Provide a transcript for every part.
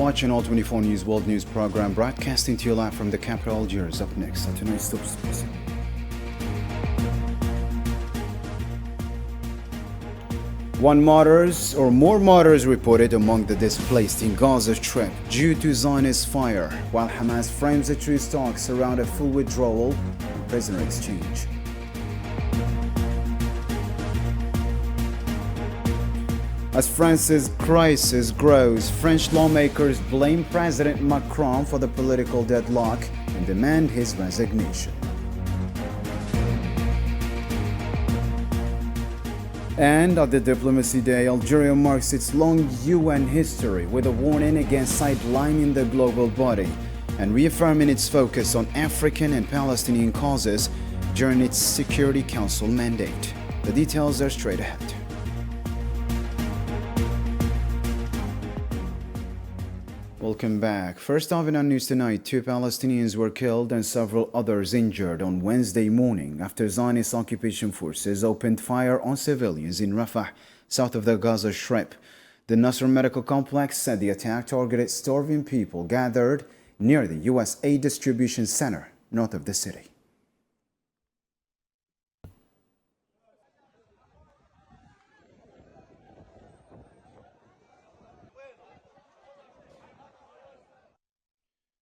watching All 24 News World News program, broadcasting to you live from the capital Algiers. Up next are tonight's top stories. More martyrs reported among the displaced in Gaza Strip due to Zionist fire, while Hamas frames the truce talks around a full withdrawal and prisoner exchange. As France's crisis grows, French lawmakers blame President Macron for the political deadlock and demand his resignation. And at the Diplomacy Day, Algeria marks its long UN history with a warning against sidelining the global body and reaffirming its focus on African and Palestinian causes during its Security Council mandate. The details are straight ahead. Welcome back. First off in our news tonight, 2 Palestinians were killed and several others injured on Wednesday morning after Zionist occupation forces opened fire on civilians in Rafah, south of the Gaza Strip. The Nasser Medical Complex said the attack targeted starving people gathered near the U.S. aid distribution center north of the city.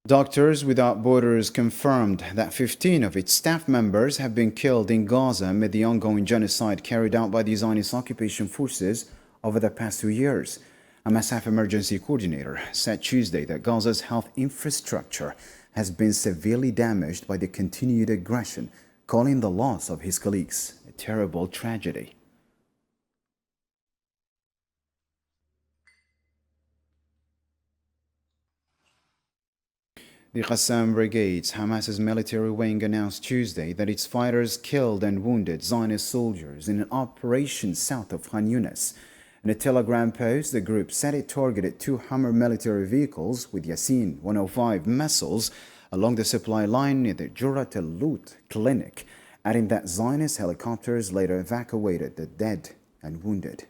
Doctors Without Borders confirmed that 15 of its staff members have been killed in Gaza amid the ongoing genocide carried out by the Zionist occupation forces over the past 2 years. A Hamas emergency coordinator said Tuesday that Gaza's health infrastructure has been severely damaged by the continued aggression, calling the loss of his colleagues a terrible tragedy. The Qassam Brigades, Hamas's military wing, announced Tuesday that its fighters killed and wounded Zionist soldiers in an operation south of Khan Yunis. In a telegram post, the group said it targeted 2 Hammer military vehicles with Yasin 105 missiles along the supply line near the Jurat al-Lut clinic, adding that Zionist helicopters later evacuated the dead and wounded.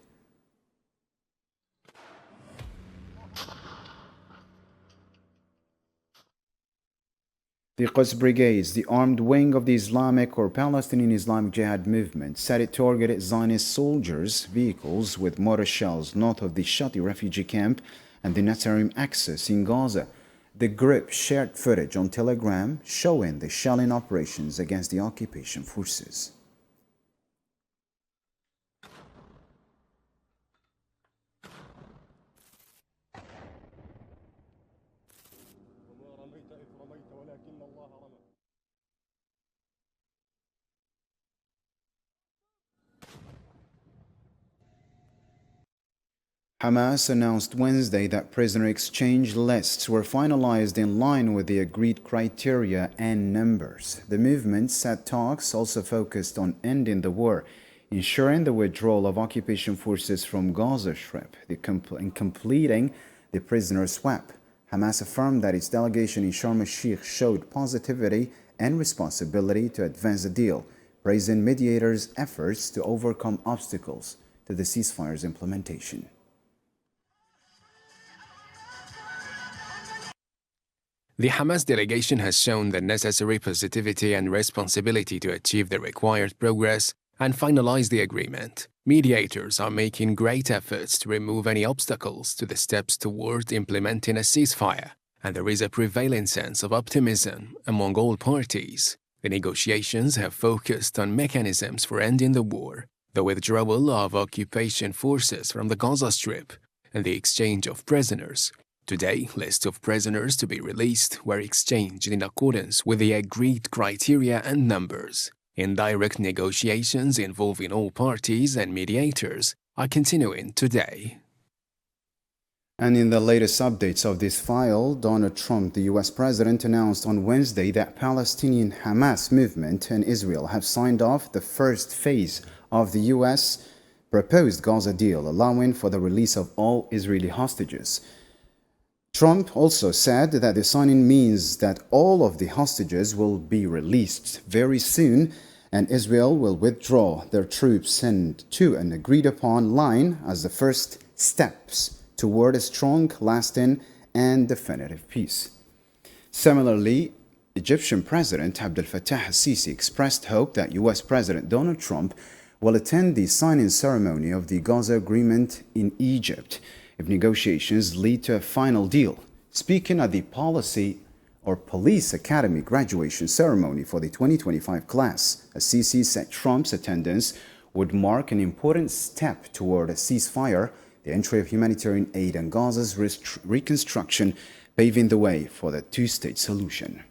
The Quds Brigades, the armed wing of the Islamic or Palestinian Islamic Jihad movement, said it targeted Zionist soldiers' vehicles with mortar shells north of the Shati refugee camp and the Netzarim axis in Gaza. The group shared footage on Telegram showing the shelling operations against the occupation forces. Hamas announced Wednesday that prisoner exchange lists were finalized in line with the agreed criteria and numbers. The movement said talks also focused on ending the war, ensuring the withdrawal of occupation forces from Gaza Strip, and completing the prisoner swap. Hamas affirmed that its delegation in Sharm el-Sheikh showed positivity and responsibility to advance the deal, praising mediators' efforts to overcome obstacles to the ceasefire's implementation. The Hamas delegation has shown the necessary positivity and responsibility to achieve the required progress and finalize the agreement. Mediators are making great efforts to remove any obstacles to the steps toward implementing a ceasefire, and there is a prevailing sense of optimism among all parties. The negotiations have focused on mechanisms for ending the war, the withdrawal of occupation forces from the Gaza Strip, and the exchange of prisoners. Today, lists of prisoners to be released were exchanged in accordance with the agreed criteria and numbers. Indirect negotiations involving all parties and mediators are continuing today. And in the latest updates of this file, Donald Trump, the U.S. president, announced on Wednesday that Palestinian Hamas movement and Israel have signed off the first phase of the U.S. proposed Gaza deal, allowing for the release of all Israeli hostages. Trump also said that the signing means that all of the hostages will be released very soon and Israel will withdraw their troops to an agreed-upon line as the first steps toward a strong, lasting, and definitive peace. Similarly, Egyptian President Abdel Fattah al-Sisi expressed hope that U.S. President Donald Trump will attend the signing ceremony of the Gaza Agreement in Egypt if negotiations lead to a final deal. Speaking at the Police Academy graduation ceremony for the 2025 class, al-Sisi said Trump's attendance would mark an important step toward a ceasefire, the entry of humanitarian aid, and Gaza's reconstruction, paving the way for the two-state solution.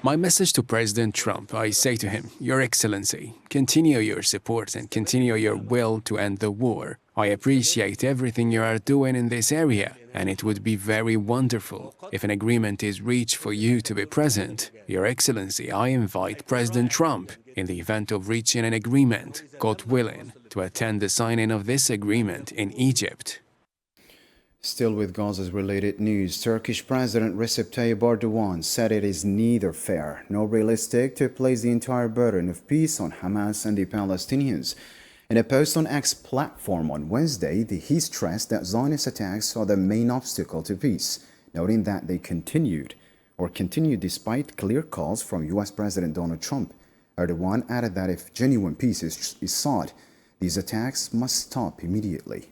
My message to President Trump, I say to him, Your Excellency, continue your support and continue your will to end the war. I appreciate everything you are doing in this area, and it would be very wonderful if an agreement is reached for you to be present. Your Excellency, I invite President Trump, in the event of reaching an agreement, God willing, to attend the signing of this agreement in Egypt. Still with Gaza's related news, Turkish President Recep Tayyip Erdogan said it is neither fair nor realistic to place the entire burden of peace on Hamas and the Palestinians. In a post on X platform on Wednesday, he stressed that Zionist attacks are the main obstacle to peace, noting that they continued despite clear calls from U.S. President Donald Trump. Erdogan added that if genuine peace is sought, these attacks must stop immediately.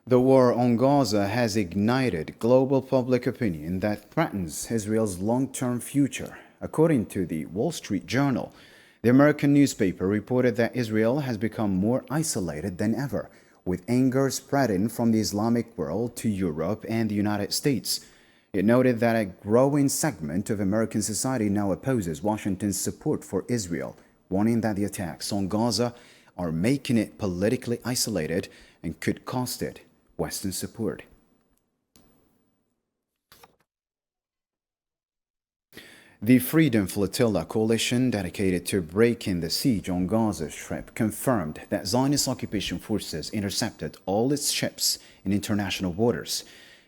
The war on Gaza has ignited global public opinion that threatens Israel's long-term future. According to the Wall Street Journal, the American newspaper reported that Israel has become more isolated than ever, with anger spreading from the Islamic world to Europe and the United States. It noted that a growing segment of American society now opposes Washington's support for Israel, warning that the attacks on Gaza are making it politically isolated and could cost it Western support. The Freedom Flotilla coalition dedicated to breaking the siege on Gaza Strip confirmed that Zionist occupation forces intercepted all its ships in international waters.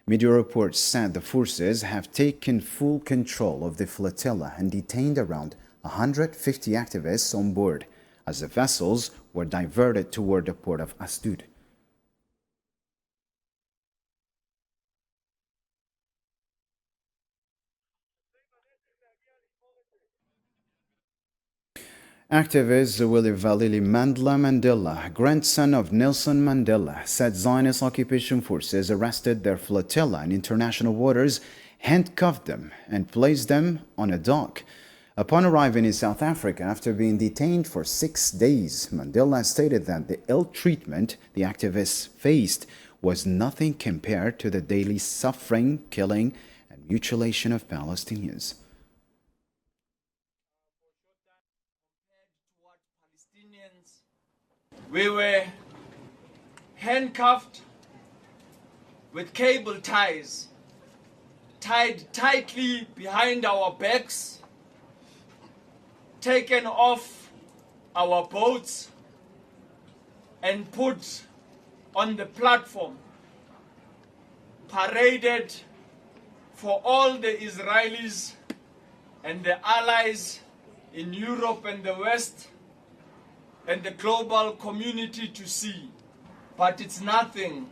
Media reports said the forces have taken full control of the flotilla and detained around 150 activists on board as the vessels were diverted toward the port of Asdod. Activist Valili Mandela, grandson of Nelson Mandela, said Zionist occupation forces arrested their flotilla in international waters, handcuffed them, and placed them on a dock. Upon arriving in South Africa after being detained for 6 days, Mandela stated that the ill treatment the activists faced was nothing compared to the daily suffering, killing, and mutilation of Palestinians. We were handcuffed with cable ties, tied tightly behind our backs, taken off our boats and put on the platform, paraded for all the Israelis and the allies in Europe and the West and the global community to see. But it's nothing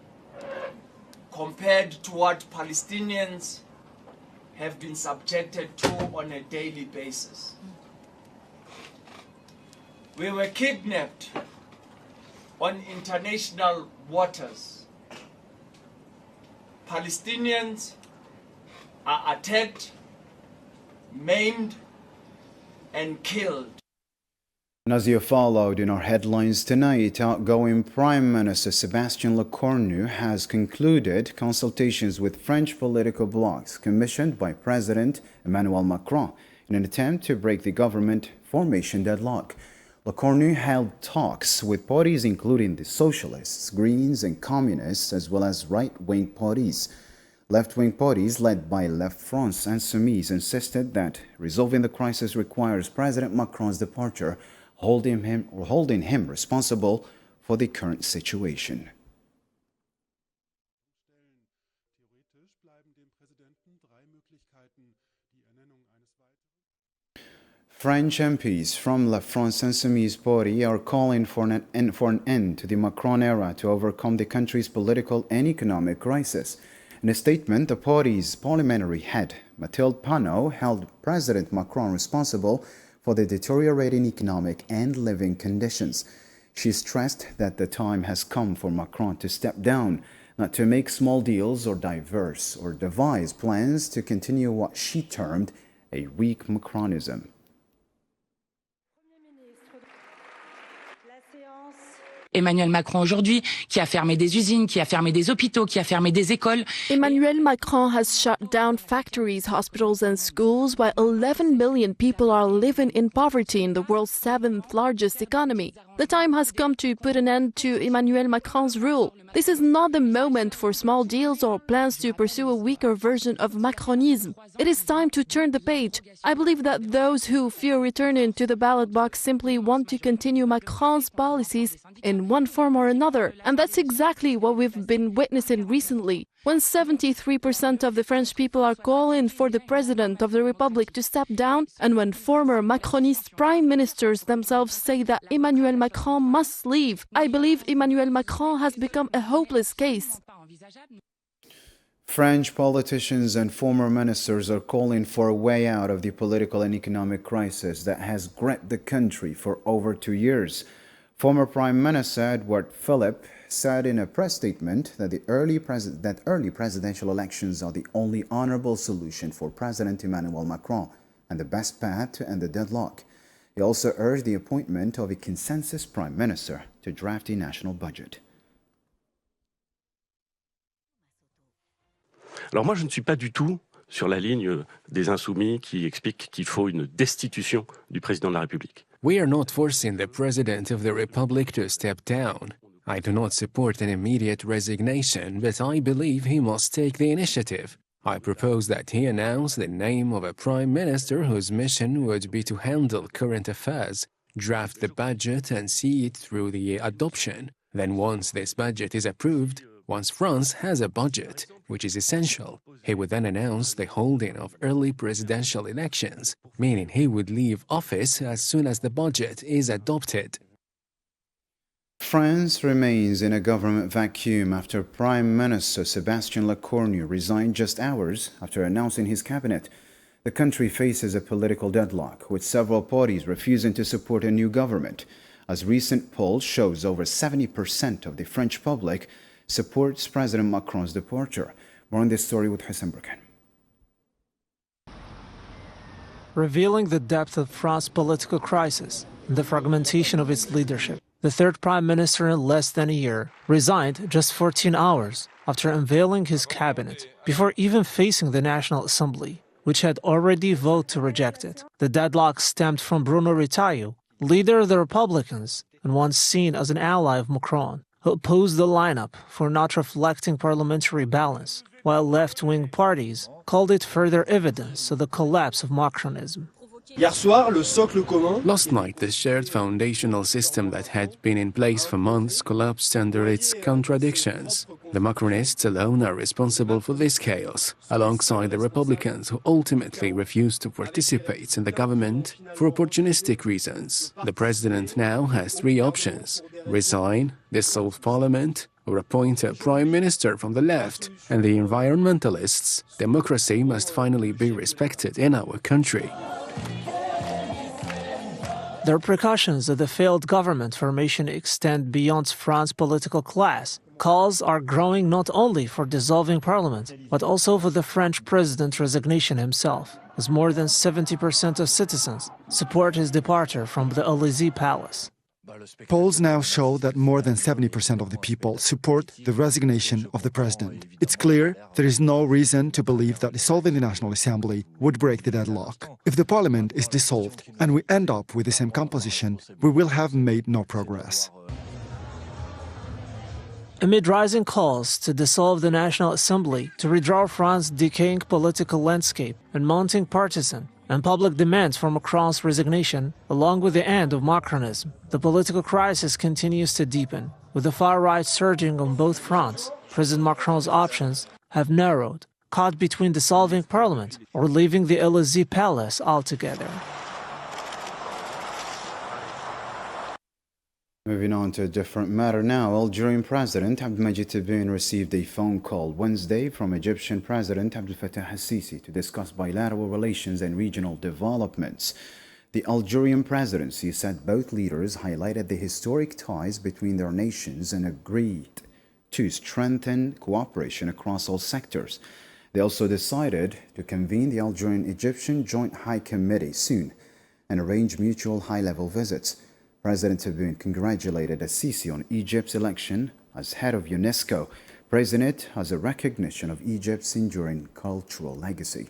compared to what Palestinians have been subjected to on a daily basis. We were kidnapped on international waters. Palestinians are attacked, maimed, and killed. And as you followed in our headlines tonight, outgoing Prime Minister Sébastien Lecornu has concluded consultations with French political blocs commissioned by President Emmanuel Macron in an attempt to break the government formation deadlock. Lecornu held talks with parties including the Socialists, Greens, and Communists, as well as right-wing parties. Left-wing parties led by Left Front Insoumise insisted that resolving the crisis requires President Macron's departure, holding him responsible for the current situation. French MPs from La France Insoumise Party are calling for an end to the Macron era to overcome the country's political and economic crisis. In a statement, the party's parliamentary head, Mathilde Panot, held President Macron responsible for the deteriorating economic and living conditions. She stressed that the time has come for Macron to step down, not to make small deals or devise plans to continue what she termed a weak Macronism. Emmanuel Macron aujourd'hui, qui a fermé des usines, qui a fermé des hôpitaux, qui a fermé des écoles. Emmanuel Macron has shut down factories, hospitals and schools while 11 million people are living in poverty in the world's 7th largest economy. The time has come to put an end to Emmanuel Macron's rule. This is not the moment for small deals or plans to pursue a weaker version of Macronism. It is time to turn the page. I believe that those who fear returning to the ballot box simply want to continue Macron's policies in one form or another. And that's exactly what we've been witnessing recently. When 73% of the French people are calling for the President of the Republic to step down, and when former Macronist prime ministers themselves say that Emmanuel Macron must leave, I believe Emmanuel Macron has become a hopeless case. French politicians and former ministers are calling for a way out of the political and economic crisis that has gripped the country for over 2 years. Former Prime Minister Edouard Philippe said in a press statement that early presidential elections are the only honorable solution for President Emmanuel Macron and the best path to end the deadlock. He also urged the appointment of a consensus Prime Minister to draft a national budget. Alors moi, je ne suis pas du tout sur la ligne des insoumis qui expliquent qu'il faut une destitution du président de la République. We are not forcing the President of the Republic to step down. I do not support an immediate resignation, but I believe he must take the initiative. I propose that he announce the name of a Prime Minister whose mission would be to handle current affairs, draft the budget and see it through the adoption. Then once this budget is approved, once France has a budget, which is essential, he would then announce the holding of early presidential elections, meaning he would leave office as soon as the budget is adopted. France remains in a government vacuum after Prime Minister Sébastien Lecornu resigned just hours after announcing his cabinet. The country faces a political deadlock, with several parties refusing to support a new government. As recent polls shows, over 70% of the French public supports President Macron's departure. More on this story with Hussein Burkan. Revealing the depth of France's political crisis and the fragmentation of its leadership, the third prime minister in less than a year resigned just 14 hours after unveiling his cabinet, before even facing the National Assembly, which had already voted to reject it. The deadlock stemmed from Bruno Retailleau, leader of the Republicans and once seen as an ally of Macron, who opposed the lineup for not reflecting parliamentary balance, while left-wing parties called it further evidence of the collapse of Macronism. Last night, the shared foundational system that had been in place for months collapsed under its contradictions. The Macronists alone are responsible for this chaos, alongside the Republicans who ultimately refused to participate in the government for opportunistic reasons. The president now has 3 options: resign, dissolve parliament, or appoint a prime minister from the left. And the environmentalists, democracy must finally be respected in our country. The repercussions of the failed government formation extend beyond France's political class. Calls are growing not only for dissolving parliament, but also for the French president's resignation himself, as more than 70% of citizens support his departure from the Élysée Palace. Polls now show that more than 70% of the people support the resignation of the president. It's clear there is no reason to believe that dissolving the National Assembly would break the deadlock. If the parliament is dissolved and we end up with the same composition, we will have made no progress. Amid rising calls to dissolve the National Assembly, to redraw France's decaying political landscape and mounting partisan and public demands for Macron's resignation, along with the end of Macronism, the political crisis continues to deepen. With the far right surging on both fronts, President Macron's options have narrowed, caught between dissolving parliament or leaving the Élysée Palace altogether. Moving on to a different matter now, Algerian President Abdelmajid Tebboune received a phone call Wednesday from Egyptian President Abdel Fattah al-Sisi to discuss bilateral relations and regional developments. The Algerian presidency said both leaders highlighted the historic ties between their nations and agreed to strengthen cooperation across all sectors. They also decided to convene the Algerian-Egyptian Joint High Committee soon and arrange mutual high-level visits. President Tebboune congratulated al-Sisi on Egypt's election as head of UNESCO, praising it as a recognition of Egypt's enduring cultural legacy.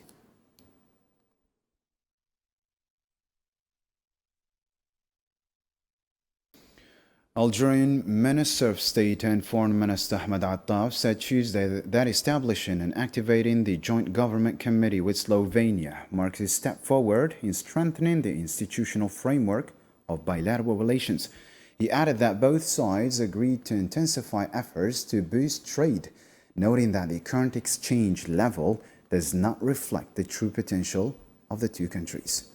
Algerian Minister of State and Foreign Minister Ahmed Attaf said Tuesday that establishing and activating the Joint Government Committee with Slovenia marks a step forward in strengthening the institutional framework of bilateral relations. He added that both sides agreed to intensify efforts to boost trade, noting that the current exchange level does not reflect the true potential of the two countries.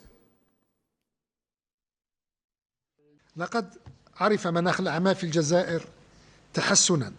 لقد عرف مناخ الأعمال في الجزائر تحسنا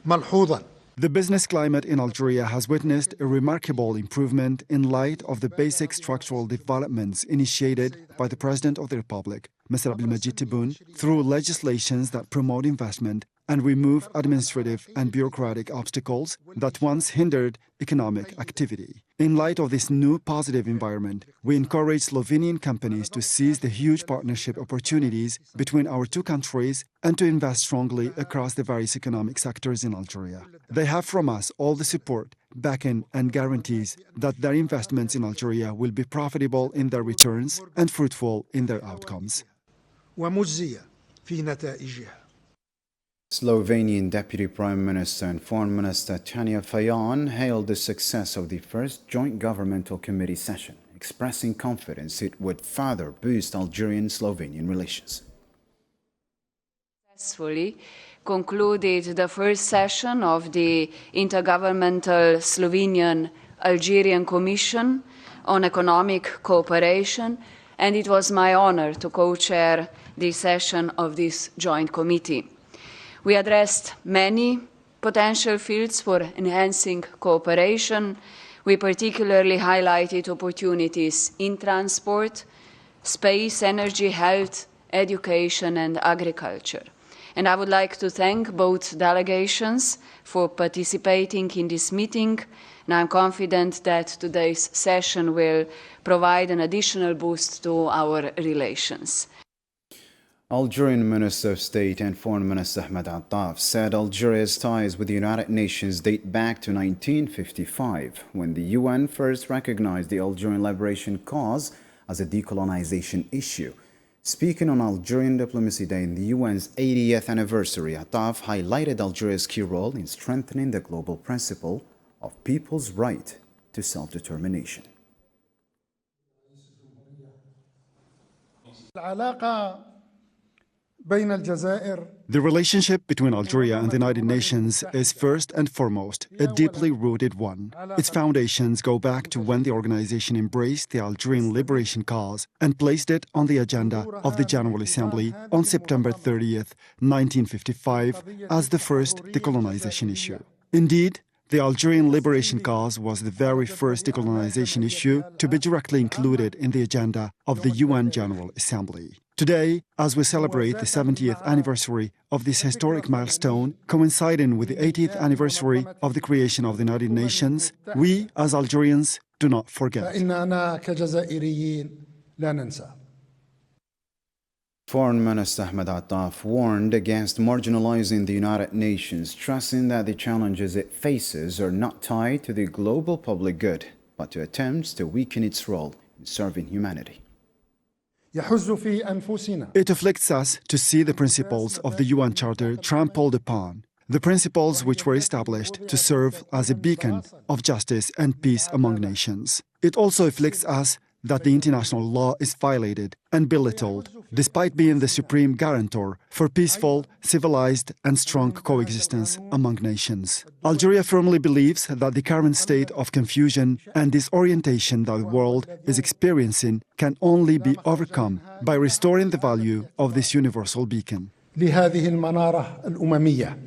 ملحوظا. The business climate in Algeria has witnessed a remarkable improvement in light of the basic structural developments initiated by the President of the Republic, Mr. Abdelmajid Tebboune, through legislations that promote investment and remove administrative and bureaucratic obstacles that once hindered economic activity. In light of this new positive environment, we encourage Slovenian companies to seize the huge partnership opportunities between our two countries and to invest strongly across the various economic sectors in Algeria. They have from us all the support, backing and guarantees that their investments in Algeria will be profitable in their returns and fruitful in their outcomes. ومجزية في نتائجها. Slovenian Deputy Prime Minister and Foreign Minister Tanja Fajon hailed the success of the first Joint Governmental Committee session, expressing confidence it would further boost Algerian-Slovenian relations. Successfully concluded the first session of the Intergovernmental Slovenian-Algerian Commission on Economic Cooperation, and it was my honor to co-chair the session of this joint committee. We addressed many potential fields for enhancing cooperation. We particularly highlighted opportunities in transport, space, energy, health, education, and agriculture. And I would like to thank both delegations for participating in this meeting, and I'm confident that today's session will provide an additional boost to our relations. Algerian Minister of State and Foreign Minister Ahmed Attaf said Algeria's ties with the United Nations date back to 1955, when the UN first recognized the Algerian liberation cause as a decolonization issue. Speaking on Algerian Diplomacy Day in the UN's 80th anniversary, Attaf highlighted Algeria's key role in strengthening the global principle of people's right to self-determination. The relationship between Algeria and the United Nations is first and foremost a deeply rooted one. Its foundations go back to when the organization embraced the Algerian liberation cause and placed it on the agenda of the General Assembly on September 30th, 1955, as the first decolonization issue. Indeed, the Algerian liberation cause was the very first decolonization issue to be directly included in the agenda of the UN General Assembly. Today, as we celebrate the 70th anniversary of this historic milestone, coinciding with the 80th anniversary of the creation of the United Nations, we, as Algerians, do not forget. Foreign Minister Ahmed Attaf warned against marginalizing the United Nations, stressing that the challenges it faces are not tied to the global public good, but to attempts to weaken its role in serving humanity. It afflicts us to see the principles of the UN Charter trampled upon, the principles which were established to serve as a beacon of justice and peace among nations. It also afflicts us that the international law is violated and belittled, despite being the supreme guarantor for peaceful, civilized, and strong coexistence among nations. Algeria firmly believes that the current state of confusion and disorientation that the world is experiencing can only be overcome by restoring the value of this universal beacon. لهذه المنارة الأممية.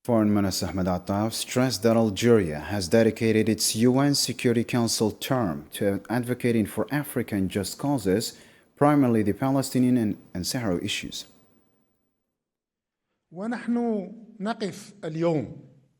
Foreign Minister Ahmed Attaf stressed that Algeria has dedicated its UN Security Council term to advocating for African just causes, primarily the Palestinian and Sahrawi issues. ونحن نقف اليوم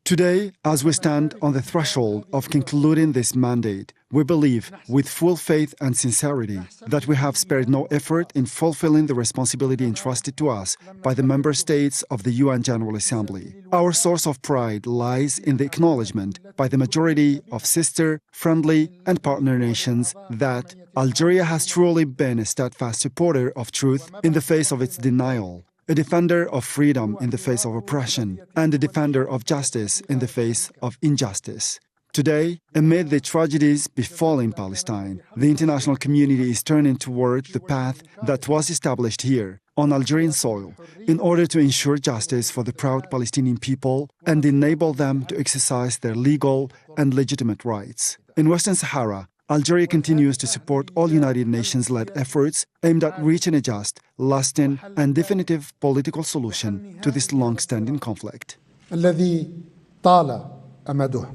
Today, as we stand on the threshold of concluding this mandate, we believe with full faith and sincerity that we have spared no effort in fulfilling the responsibility entrusted to us by the member states of the UN General Assembly. Our source of pride lies in the acknowledgement by the majority of sister, friendly, and partner nations that Algeria has truly been a steadfast supporter of truth in the face of its denial, a defender of freedom in the face of oppression, and a defender of justice in the face of injustice. Today, amid the tragedies befalling Palestine, the international community is turning toward the path that was established here, on Algerian soil, in order to ensure justice for the proud Palestinian people and enable them to exercise their legal and legitimate rights. In Western Sahara, Algeria continues to support all United Nations-led efforts aimed at reaching a just, lasting, and definitive political solution to this long-standing conflict. الذي طال أمده.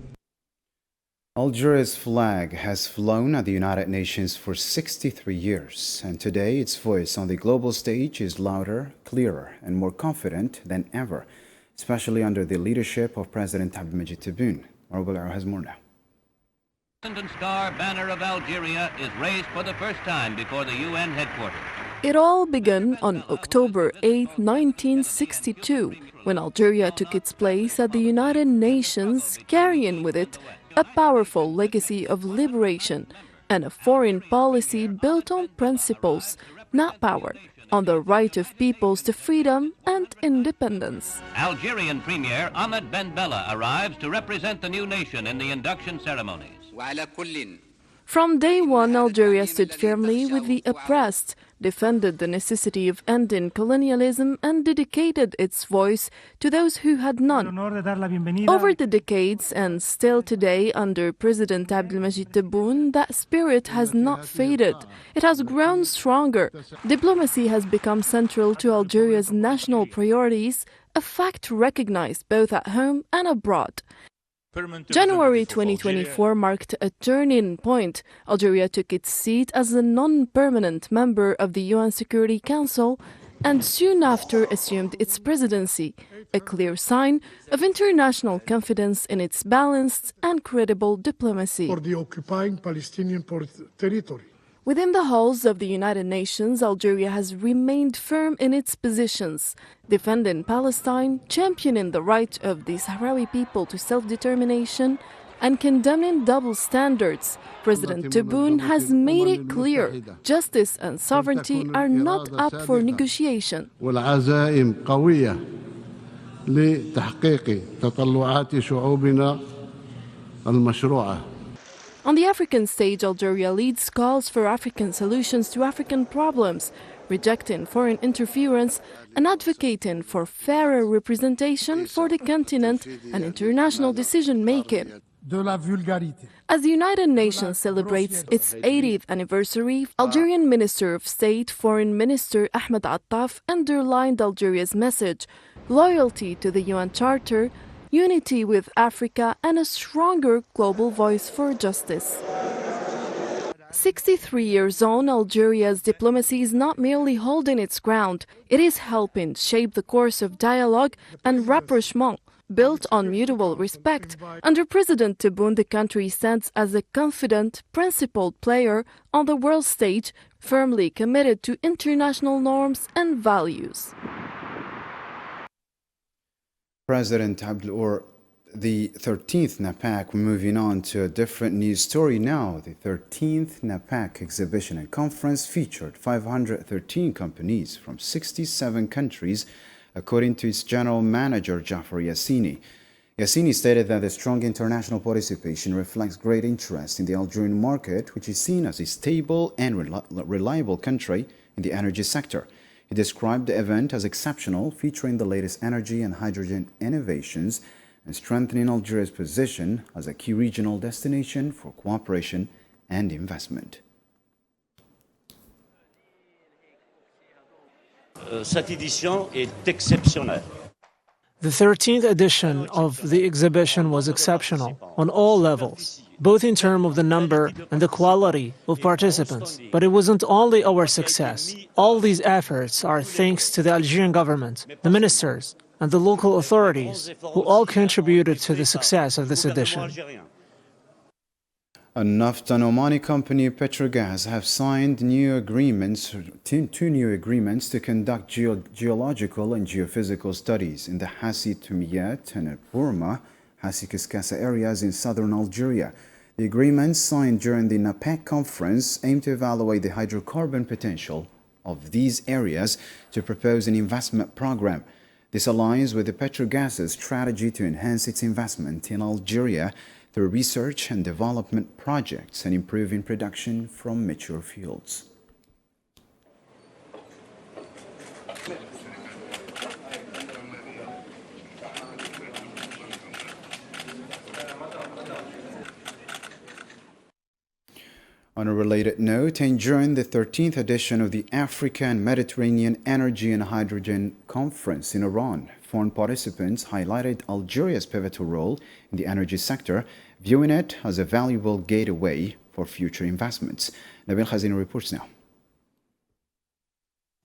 Algeria's flag has flown at the United Nations for 63 years, and today its voice on the global stage is louder, clearer, and more confident than ever, especially under the leadership of President Abdelmajid Tebboune. والرعاية has more now. And star banner of Algeria is raised for the first time before the UN headquarters. It all began on October 8, 1962, when Algeria took its place at the United Nations, carrying with it a powerful legacy of liberation and a foreign policy built on principles, not power, on the right of peoples to freedom and independence. Algerian Premier Ahmed Ben Bella arrives to represent the new nation in the induction ceremonies. From day one, Algeria stood firmly with the oppressed, defended the necessity of ending colonialism, and dedicated its voice to those who had none. Over the decades, and still today under President Abdelmajid Tebboune, that spirit has not faded. It has grown stronger. Diplomacy has become central to Algeria's national priorities, a fact recognized both at home and abroad. January 2024 marked a turning point. Algeria took its seat as a non-permanent member of the UN Security Council and soon after assumed its presidency, a clear sign of international confidence in its balanced and credible diplomacy. For the occupying Palestinian territory. Within the halls of the United Nations, Algeria has remained firm in its positions, defending Palestine, championing the right of the Sahrawi people to self-determination, and condemning double standards. President Tebboune has made it clear justice and sovereignty are not up for negotiation. والعزائم قوية لتحقيق تطلعات شعوبنا المشروعة. On the African stage, Algeria leads calls for African solutions to African problems, rejecting foreign interference and advocating for fairer representation for the continent and international decision-making. As the United Nations celebrates its 80th anniversary, Algerian Minister of State, Foreign Minister Ahmed Attaf underlined Algeria's message: loyalty to the UN Charter, unity with Africa, and a stronger global voice for justice. 63 years on, Algeria's diplomacy is not merely holding its ground, it is helping shape the course of dialogue and rapprochement built on mutual respect. Under President Tebboune, the country stands as a confident, principled player on the world stage, firmly committed to international norms and values. President the 13th NAPAC. We're moving on to a different news story now. The 13th NAPAC exhibition and conference featured 513 companies from 67 countries, according to its general manager, Jafar Yassini. Yassini stated that the strong international participation reflects great interest in the Algerian market, which is seen as a stable and reliable country in the energy sector. He described the event as exceptional, featuring the latest energy and hydrogen innovations and strengthening Algeria's position as a key regional destination for cooperation and investment. Cette édition est exceptionnelle. The 13th edition of the exhibition was exceptional on all levels, both in terms of the number and the quality of participants. But it wasn't only our success. All these efforts are thanks to the Algerian government, the ministers, and the local authorities, who all contributed to the success of this edition. A Nafta and Omani company, Petrogas, have signed two new agreements to conduct geological and geophysical studies in the Hassi Tumiyat and Burma, Hassi Kiskasa areas in southern Algeria. The agreements signed during the NAPEC conference aim to evaluate the hydrocarbon potential of these areas to propose an investment program. This aligns with the Petrogas's strategy to enhance its investment in Algeria through research and development projects and improving production from mature fields. On a related note, and during the 13th edition of the Africa and Mediterranean Energy and Hydrogen Conference in Iran, foreign participants highlighted Algeria's pivotal role in the energy sector, viewing it as a valuable gateway for future investments. Nabil Khazini reports now.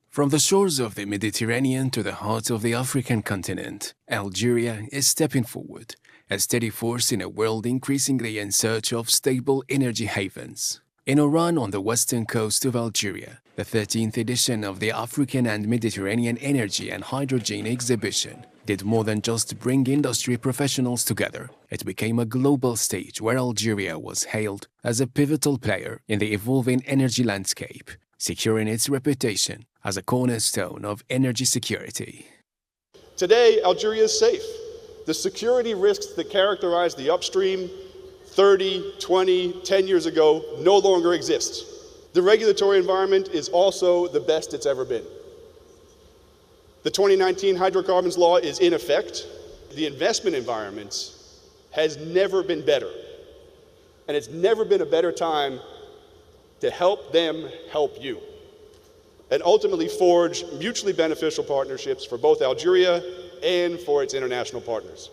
From the shores of the Mediterranean to the heart of the African continent, Algeria is stepping forward, a steady force in a world increasingly in search of stable energy havens. In Oran, on the western coast of Algeria, the 13th edition of the African and Mediterranean Energy and Hydrogen Exhibition did more than just bring industry professionals together. It became a global stage where Algeria was hailed as a pivotal player in the evolving energy landscape, securing its reputation as a cornerstone of energy security. Today, Algeria is safe. The security risks that characterized the upstream 30, 20, 10 years ago no longer exists. The regulatory environment is also the best it's ever been. The 2019 hydrocarbons law is in effect. The investment environment has never been better. And it's never been a better time to help them help you, and ultimately forge mutually beneficial partnerships for both Algeria and for its international partners.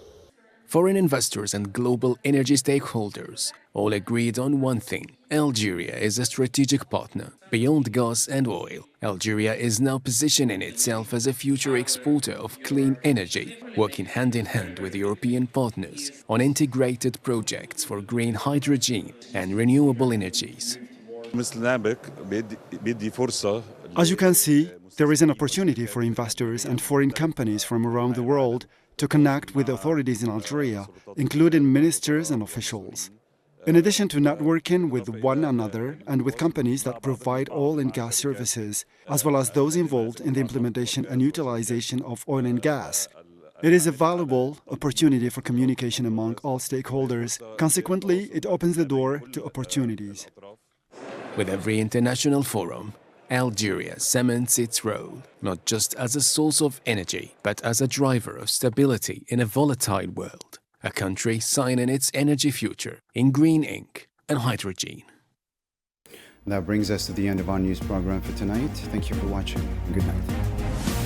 Foreign investors and global energy stakeholders all agreed on one thing: Algeria is a strategic partner. Beyond gas and oil, Algeria is now positioning itself as a future exporter of clean energy, working hand in hand with European partners on integrated projects for green hydrogen and renewable energies. As you can see, there is an opportunity for investors and foreign companies from around the world to connect with authorities in Algeria, including ministers and officials. In addition to networking with one another and with companies that provide oil and gas services, as well as those involved in the implementation and utilization of oil and gas, it is a valuable opportunity for communication among all stakeholders. Consequently, it opens the door to opportunities. With every international forum, Algeria cements its role not just as a source of energy, but as a driver of stability in a volatile world, a country signing its energy future in green ink and hydrogen. That brings us to the end of our news program for tonight. Thank you for watching. Good night.